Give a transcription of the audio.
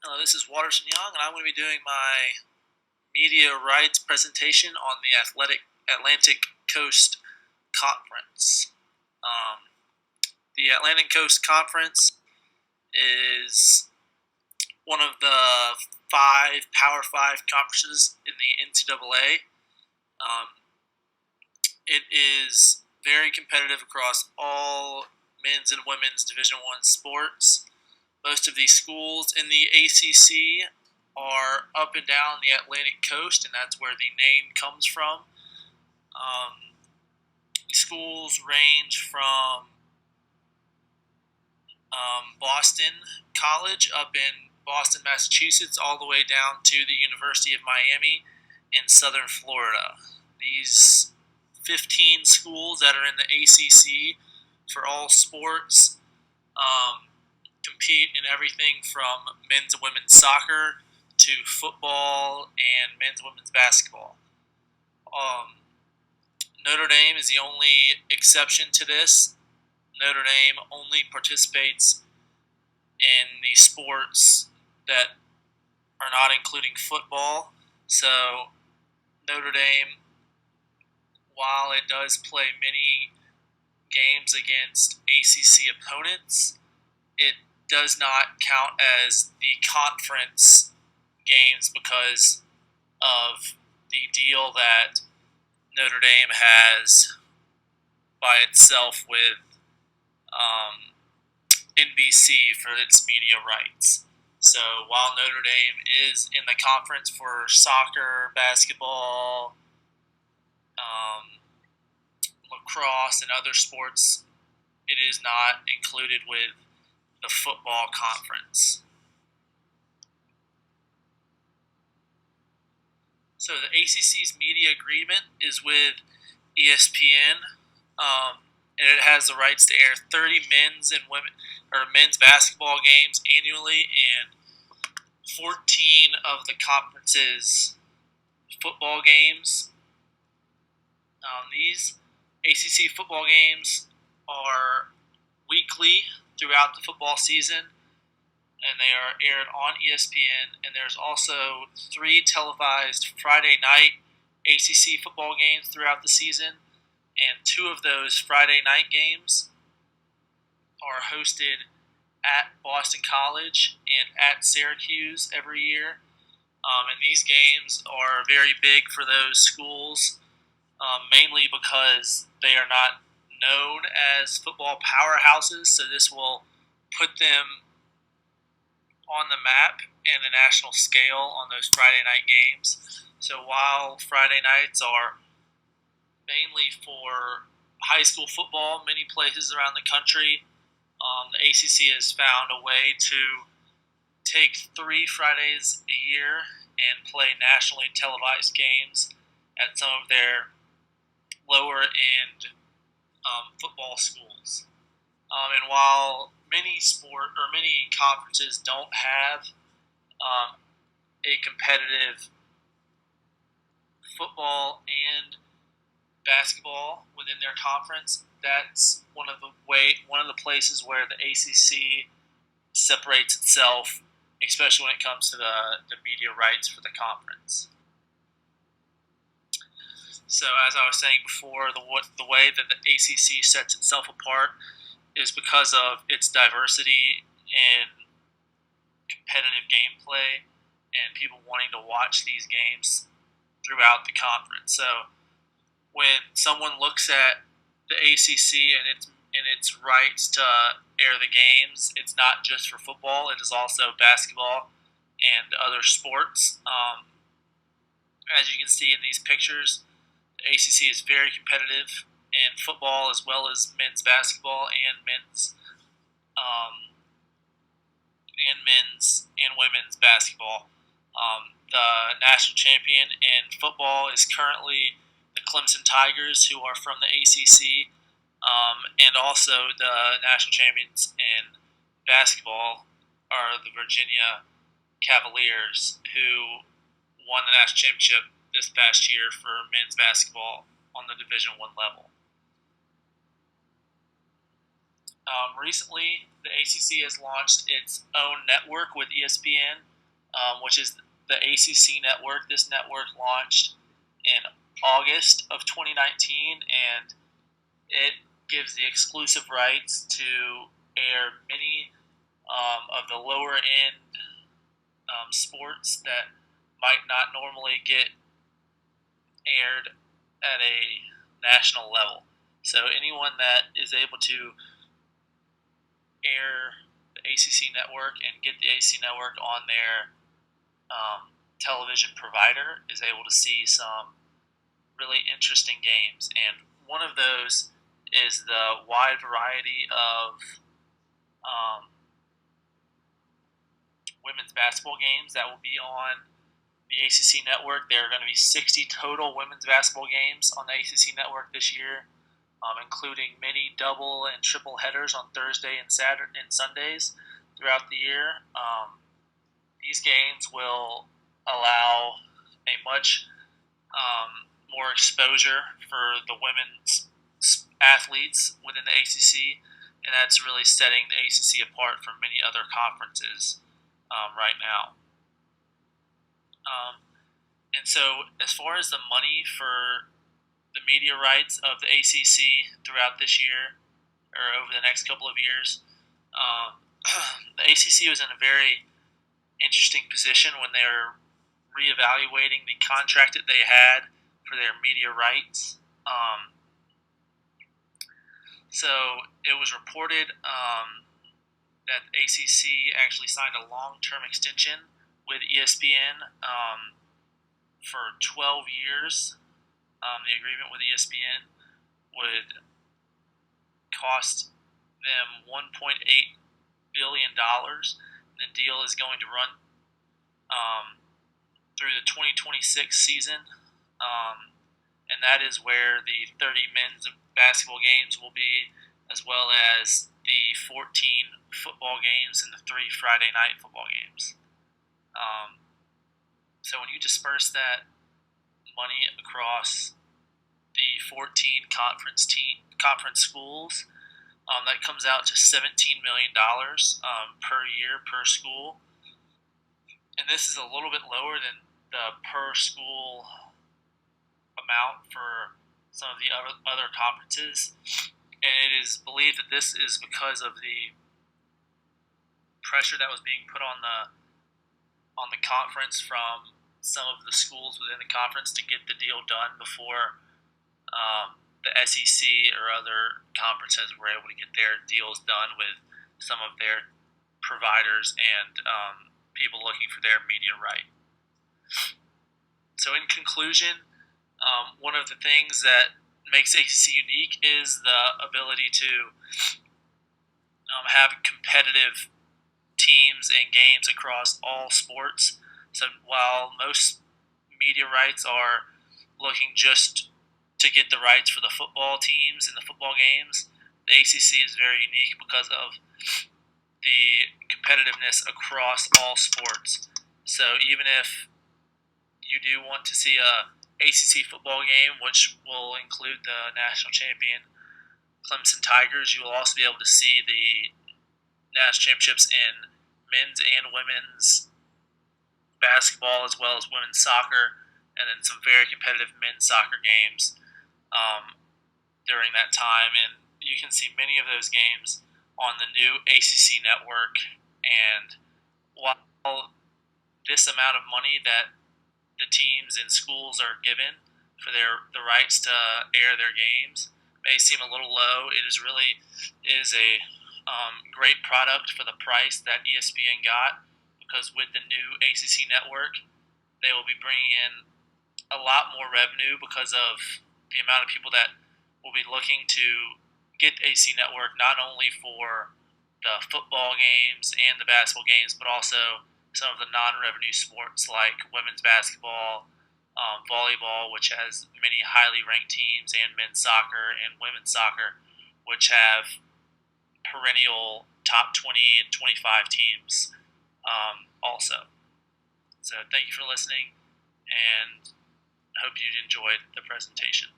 Hello, this is Watterson Young, and I'm going to be doing my media rights presentation on the Atlantic Coast Conference. Um, the Atlantic Coast Conference is one of the Power Five conferences in the NCAA. It is very competitive across all men's and women's Division I sports. Most of these schools in the ACC are up and down the Atlantic coast, and that's where the name comes from. Schools range from Boston College up in Boston, Massachusetts, all the way down to the University of Miami in southern Florida. These 15 schools that are in the ACC for all sports compete in everything from men's and women's soccer to football and men's and women's basketball. Notre Dame is the only exception to this. Notre Dame only participates in the sports that are not including football. So Notre Dame, while it does play many games against ACC opponents, it does not count as the conference games because of the deal that Notre Dame has by itself with NBC for its media rights. So while Notre Dame is in the conference for soccer, basketball, lacrosse, and other sports, it is not included with the football conference. So the ACC's media agreement is with ESPN, and it has the rights to air 30 men's basketball games annually and 14 of the conference's football games. These ACC football games are weekly throughout the football season, and they are aired on ESPN. And there's also 3 televised Friday night ACC football games throughout the season, and 2 of those Friday night games are hosted at Boston College and at Syracuse every year. And these games are very big for those schools, mainly because they are not known as football powerhouses, so this will put them on the map and a national scale on those Friday night games. So while Friday nights are mainly for high school football, many places around the country, the ACC has found a way to take 3 Fridays a year and play nationally televised games at some of their lower end football schools. And while many conferences don't have a competitive football and basketball within their conference, that's one of the places where the ACC separates itself, especially when it comes to the media rights for the conference. So as I was saying before, the way that the ACC sets itself apart is because of its diversity in competitive gameplay and people wanting to watch these games throughout the conference. So when someone looks at the ACC and its rights to air the games, it's not just for football; it is also basketball and other sports. As you can see in these pictures, the ACC is very competitive in football as well as men's basketball and men's and women's basketball. The national champion in football is currently the Clemson Tigers, who are from the ACC, and also the national champions in basketball are the Virginia Cavaliers, who won the national championship this past year for men's basketball on the Division I level. Recently, the ACC has launched its own network with ESPN, which is the ACC network. This network launched in August of 2019, and it gives the exclusive rights to air many of the lower end sports that might not normally get aired at a national level. So anyone that is able to air the ACC network and get the ACC network on their television provider is able to see some really interesting games. And one of those is the wide variety of women's basketball games that will be on the ACC network. There are going to be 60 total women's basketball games on the ACC network this year, including many double and triple headers on Thursday and Saturday and Sundays throughout the year. These games will allow a much more exposure for the women's athletes within the ACC, and that's really setting the ACC apart from many other conferences right now. And so, as far as the money for the media rights of the ACC throughout this year or over the next couple of years, the ACC was in a very interesting position when they were reevaluating the contract that they had for their media rights. So it was reported that the ACC actually signed a long-term extension with ESPN for 12 years. The agreement with ESPN would cost them $1.8 billion. The deal is going to run through the 2026 season, and that is where the 30 men's basketball games will be, as well as the 14 football games and the 3 Friday night football games. So when you disperse that money across the 14 conference schools, that comes out to $17 million per year per school. And this is a little bit lower than the per school amount for some of the other conferences. And it is believed that this is because of the pressure that was being put on the conference from some of the schools within the conference to get the deal done before the SEC or other conferences were able to get their deals done with some of their providers and people looking for their media right. So in conclusion, one of the things that makes ACC unique is the ability to have competitive teams and games across all sports. So while most media rights are looking just to get the rights for the football teams and the football games, the ACC is very unique because of the competitiveness across all sports. So even if you do want to see a ACC football game, which will include the national champion Clemson Tigers, you will also be able to see the national championships in men's and women's basketball, as well as women's soccer, and then some very competitive men's soccer games during that time. And you can see many of those games on the new ACC network. And while this amount of money that the teams and schools are given for the rights to air their games may seem a little low, it is a great product for the price that ESPN got, because with the new ACC network, they will be bringing in a lot more revenue because of the amount of people that will be looking to get the ACC network, not only for the football games and the basketball games, but also some of the non-revenue sports like women's basketball, volleyball, which has many highly ranked teams, and men's soccer and women's soccer, which have perennial top 20 and 25 teams also. So thank you for listening, and I hope you enjoyed the presentation.